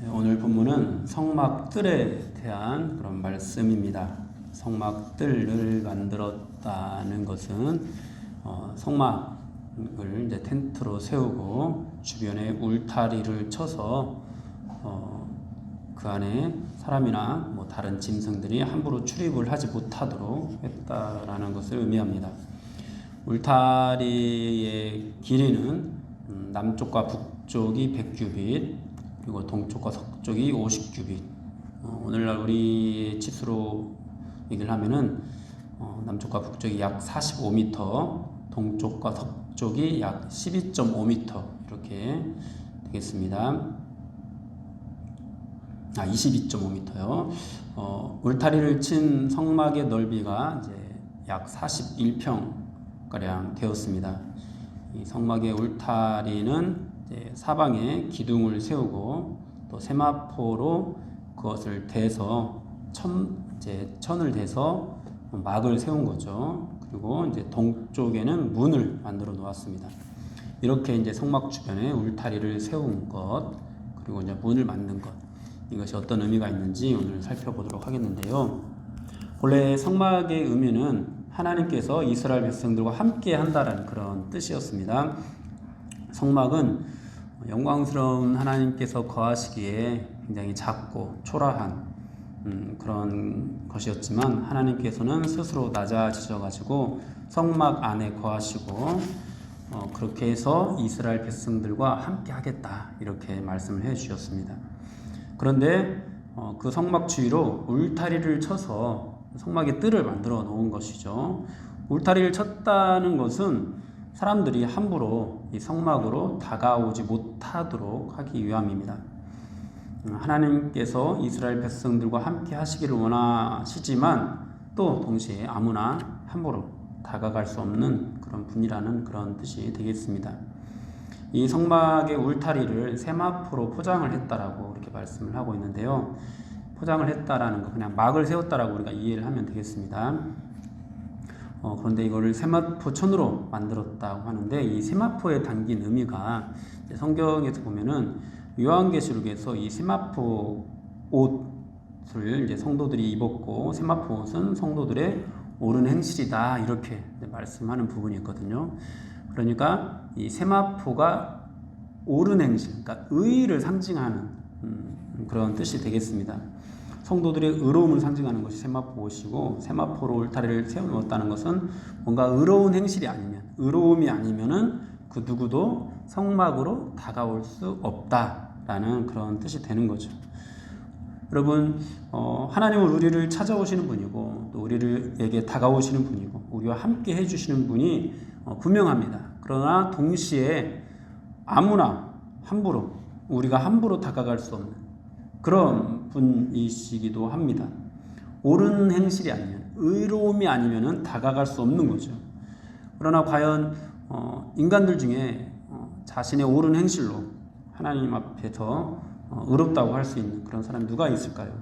오늘 본문은 성막뜰에 대한 그런 말씀입니다. 성막뜰을 만들었다는 것은 성막을 이제 텐트로 세우고 주변에 울타리를 쳐서 그 안에 사람이나 다른 짐승들이 함부로 출입을 하지 못하도록 했다라는 것을 의미합니다. 울타리의 길이는 남쪽과 북쪽이 100규빗, 그리고 동쪽과 서쪽이 50규빗. 오늘날 우리 치수로 얘기를 하면은 남쪽과 북쪽이 약 45m, 동쪽과 서쪽이 약 12.5m 이렇게 되겠습니다. 22.5m요. 울타리를 친 성막의 넓이가 이제 약 41평 가량 되었습니다. 이 성막의 울타리는 이제 사방에 기둥을 세우고 또 세마포로 그것을 대서 천을 대서 막을 세운 거죠. 그리고 이제 동쪽에는 문을 만들어 놓았습니다. 이렇게 이제 성막 주변에 울타리를 세운 것, 그리고 이제 문을 만든 것, 이것이 어떤 의미가 있는지 오늘 살펴보도록 하겠는데요. 원래 성막의 의미는 하나님께서 이스라엘 백성들과 함께 한다라는 그런 뜻이었습니다. 성막은 영광스러운 하나님께서 거하시기에 굉장히 작고 초라한 그런 것이었지만, 하나님께서는 스스로 낮아지셔가지고 성막 안에 거하시고 그렇게 해서 이스라엘 백성들과 함께 하겠다 이렇게 말씀을 해 주셨습니다. 그런데 그 성막 주위로 울타리를 쳐서 성막의 뜰을 만들어 놓은 것이죠. 울타리를 쳤다는 것은 사람들이 함부로 이 성막으로 다가오지 못하도록 하기 위함입니다. 하나님께서 이스라엘 백성들과 함께 하시기를 원하시지만 또 동시에 아무나 함부로 다가갈 수 없는 그런 분이라는 그런 뜻이 되겠습니다. 이 성막의 울타리를 세마포로 포장을 했다라고 이렇게 말씀을 하고 있는데요. 포장을 했다라는 거, 그냥 막을 세웠다라고 우리가 이해를 하면 되겠습니다. 그런데 이거를 세마포천으로 만들었다고 하는데, 이 세마포에 담긴 의미가 성경에서 보면은 요한계시록에서 이 세마포 옷을 이제 성도들이 입었고, 세마포 옷은 성도들의 옳은 행실이다 이렇게 말씀하는 부분이 있거든요. 그러니까 이 세마포가 옳은 행실, 그러니까 의의를 상징하는 그런 뜻이 되겠습니다. 성도들의 의로움을 상징하는 것이 세마포 옷이고, 세마포로 울타리를 세워놓았다는 것은 뭔가 의로운 행실이 아니면, 의로움이 아니면은 그 누구도 성막으로 다가올 수 없다라는 그런 뜻이 되는 거죠. 여러분, 하나님은 우리를 찾아오시는 분이고, 또 우리에게 다가오시는 분이고, 우리와 함께 해주시는 분이 분명합니다. 그러나 동시에 아무나 우리가 함부로 다가갈 수 없는 그런 분이시기도 합니다. 옳은 행실이 아니면, 의로움이 아니면 다가갈 수 없는 거죠. 그러나 과연 인간들 중에 자신의 옳은 행실로 하나님 앞에서 의롭다고 할 수 있는 그런 사람이 누가 있을까요?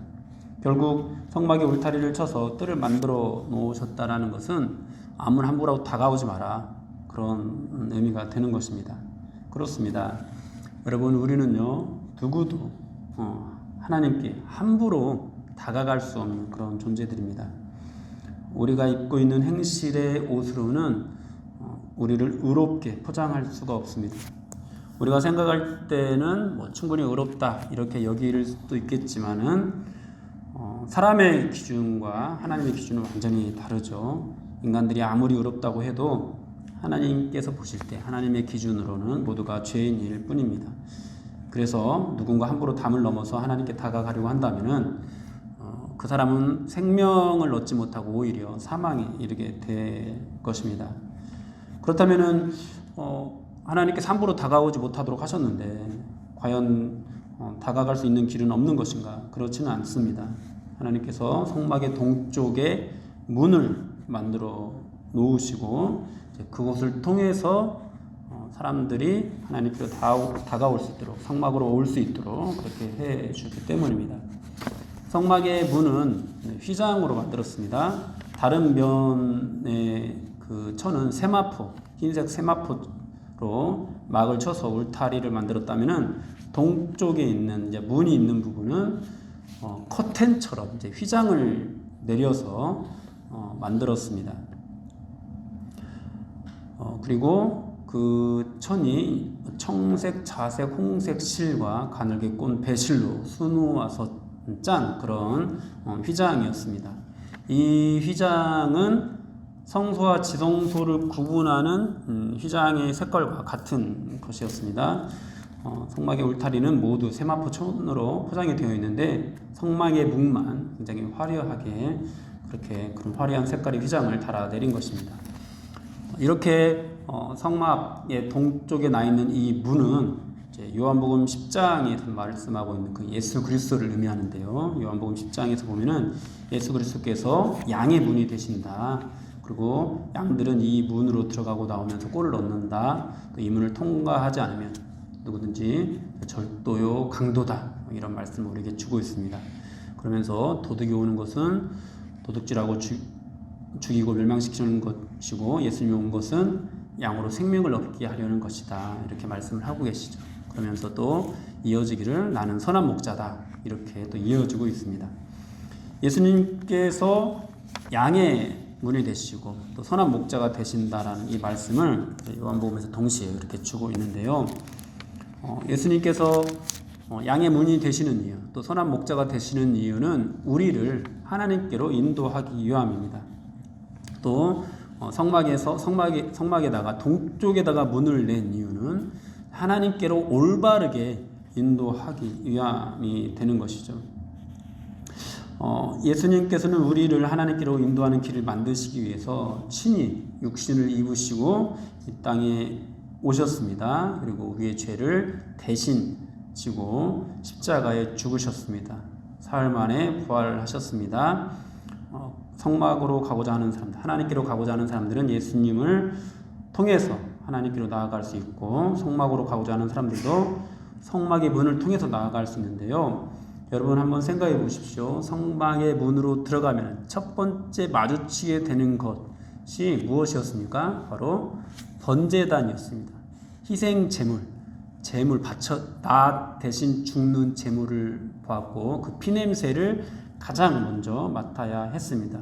결국 성막의 울타리를 쳐서 뜰을 만들어 놓으셨다라는 것은 아무나 함부로 다가오지 마라, 그런 의미가 되는 것입니다. 그렇습니다. 여러분, 우리는요, 누구도 하나님께 함부로 다가갈 수 없는 그런 존재들입니다. 우리가 입고 있는 행실의 옷으로는 우리를 의롭게 포장할 수가 없습니다. 우리가 생각할 때는 충분히 의롭다 이렇게 여길 수도 있겠지만은 사람의 기준과 하나님의 기준은 완전히 다르죠. 인간들이 아무리 의롭다고 해도 하나님께서 보실 때 하나님의 기준으로는 모두가 죄인일 뿐입니다. 그래서 누군가 함부로 담을 넘어서 하나님께 다가가려고 한다면은 그 사람은 생명을 얻지 못하고 오히려 사망에 이르게 될 것입니다. 그렇다면은 하나님께서 함부로 다가오지 못하도록 하셨는데 과연 다가갈 수 있는 길은 없는 것인가? 그렇지는 않습니다. 하나님께서 성막의 동쪽에 문을 만들어 놓으시고 그곳을 통해서 사람들이 하나님께로 다가올 수 있도록, 성막으로 올 수 있도록 그렇게 해 주기 때문입니다. 성막의 문은 휘장으로 만들었습니다. 다른 면의 그 천은 세마포, 흰색 세마포로 막을 쳐서 울타리를 만들었다면은 동쪽에 있는 이제 문이 있는 부분은 커튼처럼 이제 휘장을 내려서 만들었습니다. 그리고 그 천이 청색, 자색, 홍색 실과 가늘게 꼰 배실로 수놓아서 짠 그런 휘장이었습니다. 이 휘장은 성소와 지성소를 구분하는 휘장의 색깔과 같은 것이었습니다. 성막의 울타리는 모두 세마포 천으로 포장이 되어 있는데 성막의 문만 굉장히 화려하게 그렇게 그런 화려한 색깔의 휘장을 달아내린 것입니다. 이렇게 성막의 동쪽에 나 있는 이 문은 이제 요한복음 10장에서 말씀하고 있는 그 예수 그리스도를 의미하는데요. 요한복음 10장에서 보면은 예수 그리스도께서 양의 문이 되신다. 그리고 양들은 이 문으로 들어가고 나오면서 꼴을 얻는다. 또 이 문을 통과하지 않으면 누구든지 절도요 강도다. 이런 말씀을 우리에게 주고 있습니다. 그러면서 도둑이 오는 것은 도둑질하고 죽이고 멸망시키는 것이고 예수님이 온 것은 양으로 생명을 얻게 하려는 것이다. 이렇게 말씀을 하고 계시죠. 그러면서 또 이어지기를 나는 선한 목자다. 이렇게 또 이어지고 있습니다. 예수님께서 양의 문이 되시고 또 선한 목자가 되신다라는 이 말씀을 요한복음에서 동시에 이렇게 주고 있는데요. 예수님께서 양의 문이 되시는 이유, 또 선한 목자가 되시는 이유는 우리를 하나님께로 인도하기 위함입니다. 또 성막에다가 동쪽에다가 문을 낸 이유는 하나님께로 올바르게 인도하기 위함이 되는 것이죠. 예수님께서는 우리를 하나님께로 인도하는 길을 만드시기 위해서 친히 육신을 입으시고 이 땅에 오셨습니다. 그리고 우리의 죄를 대신 지고 십자가에 죽으셨습니다. 사흘 만에 부활하셨습니다. 성막으로 가고자 하는 사람들, 하나님께로 가고자 하는 사람들은 예수님을 통해서 하나님께로 나아갈 수 있고 성막으로 가고자 하는 사람들도 성막의 문을 통해서 나아갈 수 있는데요. 여러분 한번 생각해 보십시오. 성막의 문으로 들어가면 첫 번째 마주치게 되는 것이 무엇이었습니까? 바로 번제단이었습니다. 희생 제물, 나 대신 죽는 제물을 보았고 그 피냄새를 가장 먼저 맡아야 했습니다.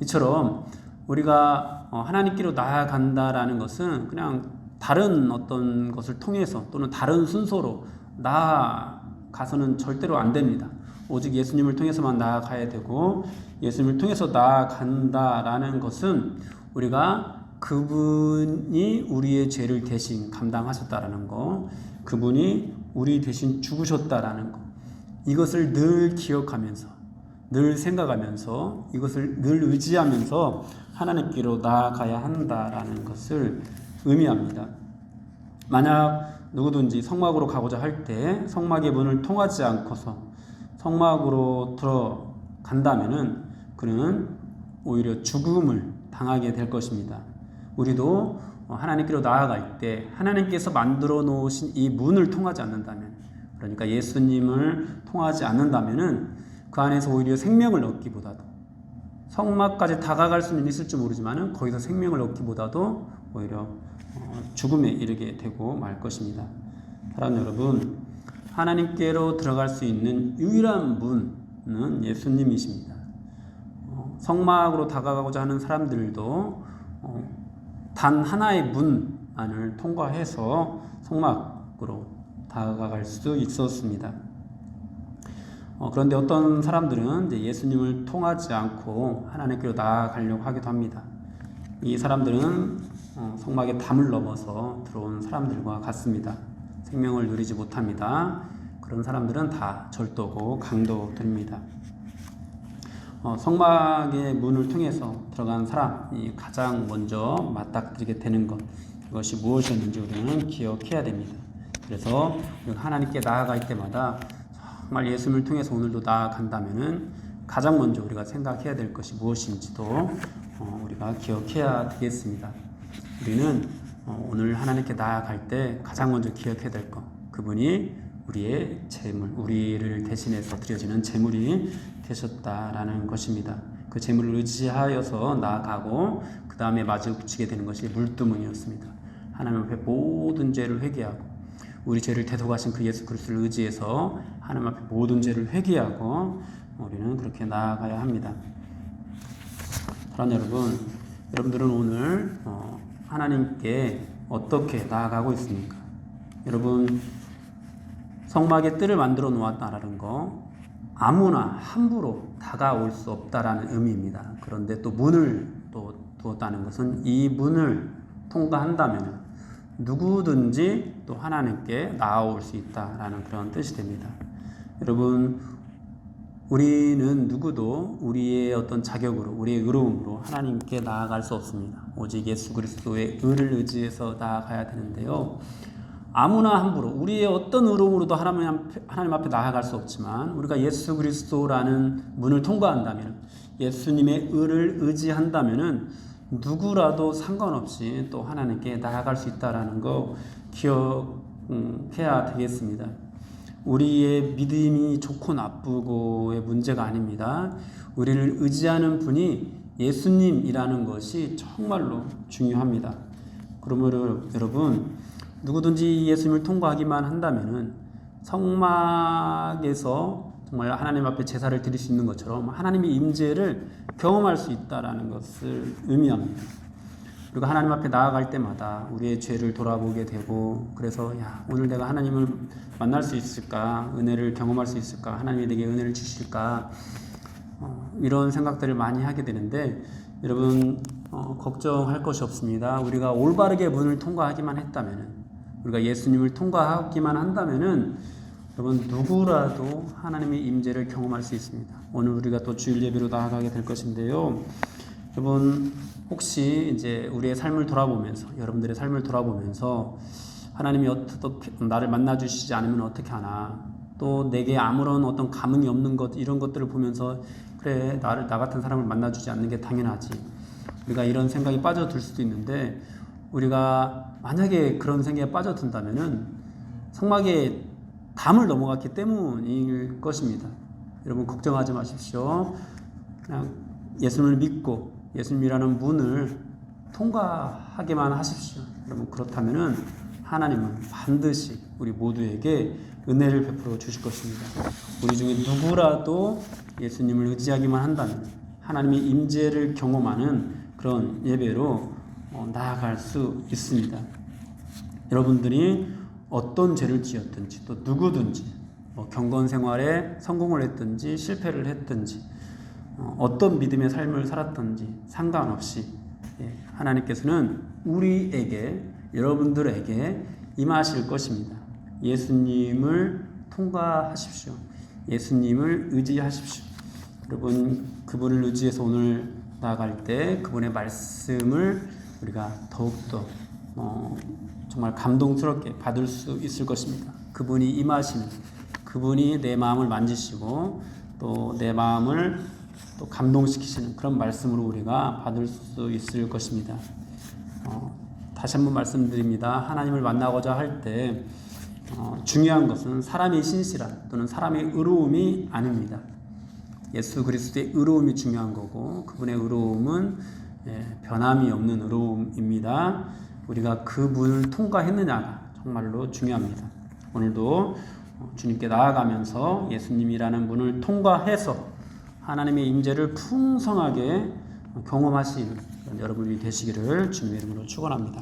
이처럼 우리가 하나님께로 나아간다라는 것은 그냥 다른 어떤 것을 통해서 또는 다른 순서로 나아가서는 절대로 안 됩니다. 오직 예수님을 통해서만 나아가야 되고 예수님을 통해서 나아간다라는 것은 우리가 그분이 우리의 죄를 대신 감당하셨다라는 거, 그분이 우리 대신 죽으셨다라는 거, 이것을 늘 기억하면서 늘 생각하면서 이것을 늘 의지하면서 하나님께로 나아가야 한다라는 것을 의미합니다. 만약 누구든지 성막으로 가고자 할 때 성막의 문을 통하지 않고서 성막으로 들어간다면은 그는 오히려 죽음을 당하게 될 것입니다. 우리도 하나님께로 나아갈 때 하나님께서 만들어 놓으신 이 문을 통하지 않는다면, 그러니까 예수님을 통하지 않는다면은 그 안에서 오히려 생명을 얻기보다도, 성막까지 다가갈 수는 있을지 모르지만은 거기서 생명을 얻기보다도 오히려 죽음에 이르게 되고 말 것입니다. 사랑 여러분, 하나님께로 들어갈 수 있는 유일한 문은 예수님이십니다. 성막으로 다가가고자 하는 사람들도 단 하나의 문 안을 통과해서 성막으로 다가갈 수 있었습니다. 그런데 어떤 사람들은 이제 예수님을 통하지 않고 하나님께로 나아가려고 하기도 합니다. 이 사람들은 성막의 담을 넘어서 들어온 사람들과 같습니다. 생명을 누리지 못합니다. 그런 사람들은 다 절도고 강도들입니다. 성막의 문을 통해서 들어간 사람이 가장 먼저 맞닥뜨리게 되는 것, 그것이 무엇이었는지 우리는 기억해야 됩니다. 그래서 하나님께 나아갈 때마다 정말 예수님을 통해서 오늘도 나아간다면은 가장 먼저 우리가 생각해야 될 것이 무엇인지도 우리가 기억해야 되겠습니다. 우리는 오늘 하나님께 나아갈 때 가장 먼저 기억해야 될 것, 그분이 우리의 제물, 우리를 대신해서 드려지는 제물이 되셨다라는 것입니다. 그 제물을 의지하여서 나아가고 그 다음에 마주치게 되는 것이 물두멍이었습니다. 하나님 앞에 모든 죄를 회개하고 우리 죄를 대속하신 그 예수 그리스도를 의지해서 하나님 앞에 모든 죄를 회개하고 우리는 그렇게 나아가야 합니다. 사랑하는 여러분, 여러분들은 오늘 하나님께 어떻게 나아가고 있습니까? 여러분, 성막의 뜰을 만들어 놓았다라는 거 아무나 함부로 다가올 수 없다라는 의미입니다. 그런데 또 문을 또 두었다는 것은 이 문을 통과한다면 누구든지 또 하나님께 나아올 수 있다라는 그런 뜻이 됩니다. 여러분, 우리는 누구도 우리의 어떤 자격으로, 우리의 의로움으로 하나님께 나아갈 수 없습니다. 오직 예수 그리스도의 의를 의지해서 나아가야 되는데요. 아무나 함부로 우리의 어떤 의로움으로도 하나님 앞에 나아갈 수 없지만 우리가 예수 그리스도라는 문을 통과한다면, 예수님의 의를 의지한다면은 누구라도 상관없이 또 하나님께 나아갈 수 있다라는 거 기억해야 되겠습니다. 우리의 믿음이 좋고 나쁘고의 문제가 아닙니다. 우리를 의지하는 분이 예수님이라는 것이 정말로 중요합니다. 그러므로 여러분, 누구든지 예수님을 통과하기만 한다면은 성막에서 정말 하나님 앞에 제사를 드릴 수 있는 것처럼 하나님의 임재를 경험할 수 있다라는 것을 의미합니다. 그리고 하나님 앞에 나아갈 때마다 우리의 죄를 돌아보게 되고, 그래서 오늘 내가 하나님을 만날 수 있을까, 은혜를 경험할 수 있을까, 하나님이 내게 은혜를 주실까, 이런 생각들을 많이 하게 되는데, 여러분 걱정할 것이 없습니다. 우리가 올바르게 문을 통과하기만 했다면은, 우리가 예수님을 통과하기만 한다면은 여러분 누구라도 하나님의 임재를 경험할 수 있습니다. 오늘 우리가 또 주일 예배로 나아가게 될 것인데요. 여러분, 혹시 이제 우리의 삶을 돌아보면서, 여러분들의 삶을 돌아보면서 하나님이 어떻게 나를 만나 주시지 않으면 어떻게 하나, 또 내게 아무런 어떤 감흥이 없는 것, 이런 것들을 보면서 그래, 나 같은 사람을 만나 주지 않는 게 당연하지, 우리가 이런 생각이 빠져들 수도 있는데, 우리가 만약에 그런 생각에 빠져든다면은 성막의 담을 넘어갔기 때문일 것입니다. 여러분 걱정하지 마십시오. 그냥 예수님을 믿고 예수님이라는 문을 통과하게만 하십시오. 여러분, 그렇다면은 하나님은 반드시 우리 모두에게 은혜를 베풀어 주실 것입니다. 우리 중에 누구라도 예수님을 의지하기만 한다면 하나님의 임재를 경험하는 그런 예배로 나아갈 수 있습니다. 여러분들이 어떤 죄를 지었든지, 또 누구든지 경건 생활에 성공을 했든지 실패를 했든지, 어떤 믿음의 삶을 살았든지 상관없이 하나님께서는 우리에게, 여러분들에게 임하실 것입니다. 예수님을 통과하십시오. 예수님을 의지하십시오. 여러분, 그분을 의지해서 오늘 나아갈 때 그분의 말씀을 우리가 더욱더 정말 감동스럽게 받을 수 있을 것입니다. 그분이 임하시는, 그분이 내 마음을 만지시고 또 내 마음을 또 감동시키시는 그런 말씀으로 우리가 받을 수 있을 것입니다. 다시 한번 말씀드립니다. 하나님을 만나고자 할 때 중요한 것은 사람의 신실함 또는 사람의 의로움이 아닙니다. 예수 그리스도의 의로움이 중요한 거고, 그분의 의로움은 변함이 없는 의로움입니다. 우리가 그 문을 통과했느냐가 정말로 중요합니다. 오늘도 주님께 나아가면서 예수님이라는 문을 통과해서 하나님의 임재를 풍성하게 경험하시는 여러분이 되시기를 주님의 이름으로 축원합니다.